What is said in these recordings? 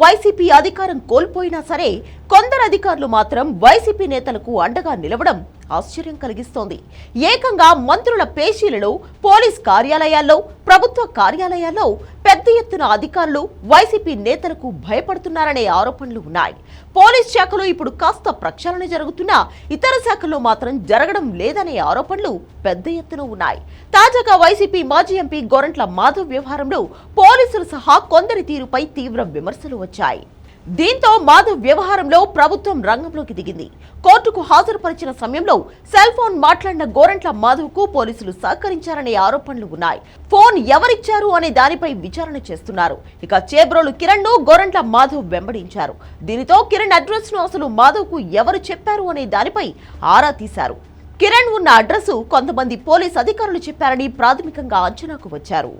YCP అధికారం కోల్పోయినా సరే కొందరు అధికారులు మాత్రం వైసీపీ నేతలకు అండగా నిలవడం ఆశ్చర్యం కలిగిస్తోంది. ఏకంగా మంత్రుల పేషీలలో, పోలీస్ కార్యాలయాల్లో, ప్రభుత్వ కార్యాలయాల్లో పెద్ద ఎత్తున అధికారులు వైసీపీ నేతలకు భయపడుతున్నారనే ఆరోపణలు ఉన్నాయి. పోలీస్ శాఖలో ఇప్పుడు కాస్త ప్రక్షాళన జరుగుతున్నా ఇతర శాఖల్లో మాత్రం జరగడం లేదనే ఆరోపణలు పెద్ద ఎత్తున ఉన్నాయి. తాజాగా వైసీపీ మాజీ ఎంపీ గోరంట్ల మాధవ్ వ్యవహారంలో పోలీసులు సహా కొందరి తీరుపై తీవ్ర విమర్శలు వచ్చాయి. దీంతో మాధవ్ వ్యవహారంలో ప్రభుత్వం రంగంలోకి దిగింది. కోర్టుకు హాజరుపరిచిన సమయంలో సెల్ ఫోన్ మాట్లాడిన గోరంట్ల మాధవ్ కు పోలీసులు సహకరించారనే ఆరోపణలు ఉన్నాయి. ఫోన్ ఎవరిచ్చారు అనే దానిపై విచారణ చేస్తున్నారు. ఇక చేబ్రోలు కిరణ్ ను గోరంట్ల మాధవ్ వెంబడించారు. దీనితో కిరణ్ అడ్రస్ ను అసలు మాధవ్ కు ఎవరు చెప్పారు అనే దానిపై ఆరా తీశారు. కిరణ్ ఉన్న అడ్రస్ కొంతమంది పోలీస్ అధికారులు చెప్పారని ప్రాథమికంగా అంచనాకు వచ్చారు.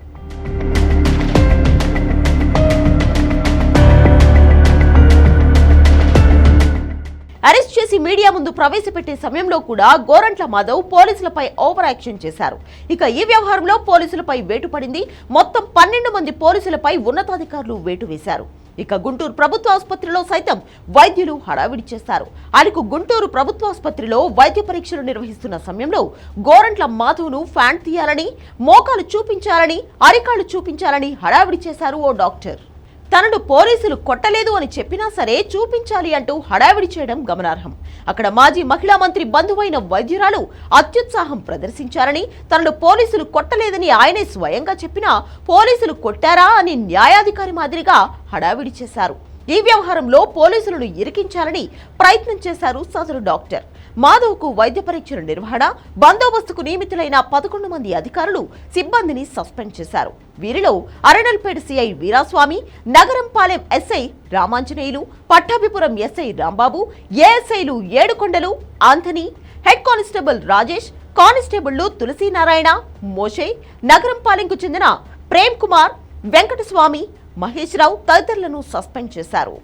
అరెస్ట్ చేసి మీడియా ముందు ప్రవేశపెట్టే సమయంలో కూడా గోరంట్ల మాధవ్ పోలీసులపై ఓవర్ యాక్షన్ చేశారు. ఇక ఈ వ్యవహారంలో పోలీసులపై వేటు పడింది. మొత్తం 12 మంది పోలీసులపై ఉన్నతాధికారులు వేటు వేశారు. ఇక గుంటూరు ప్రభుత్వ ఆసుపత్రిలో సైతం వైద్యులు హడావిడి చేశారు. ఆయనకు గుంటూరు ప్రభుత్వ ఆసుపత్రిలో వైద్య పరీక్షలు నిర్వహిస్తున్న సమయంలో గోరంట్ల మాధవ్ను ఫ్యాన్ తీయాలని, మోకాలు చూపించాలని, అరికాళ్లు చూపించాలని హడావిడి చేశారు ఓ డాక్టర్. తనను పోలీసులు కొట్టలేదు అని చెప్పినా సరే చూపించాలి అంటూ హడావిడి చేయడం గమనార్హం. అక్కడ మాజీ మహిళా మంత్రి బంధువైన వైద్యురాలు అత్యుత్సాహం ప్రదర్శించారని, తనను పోలీసులు కొట్టలేదని ఆయనే స్వయంగా చెప్పినా పోలీసులు కొట్టారా అని న్యాయాధికారి మాదిరిగా హడావిడి చేశారు. ఈ వ్యవహారంలో పోలీసులను ఇరికించాలని ప్రయత్నం చేశారు సదరు డాక్టర్. మాధవ్ కు వైద్య పరీక్షల నిర్వహణ, బందోబస్తుకు నియమితులైన 11 మంది అధికారులు, సిబ్బందిని సస్పెండ్ చేశారు. వీరిలో Arundelpet CI Veeraswamy, Nagarampalem SI Ramanjaneyulu, Pattabhipuram SI Rambabu, ఏఎస్ఐలు Yedukondalu, Anthony, head constable Rajesh, కానిస్టేబుళ్లు తులసీనారాయణ, మోషే, నగరంపాలెంకు చెందిన ప్రేమ్ కుమార్, వెంకటస్వామి, మహేష్ రావు తదితరులను సస్పెండ్ చేశారు.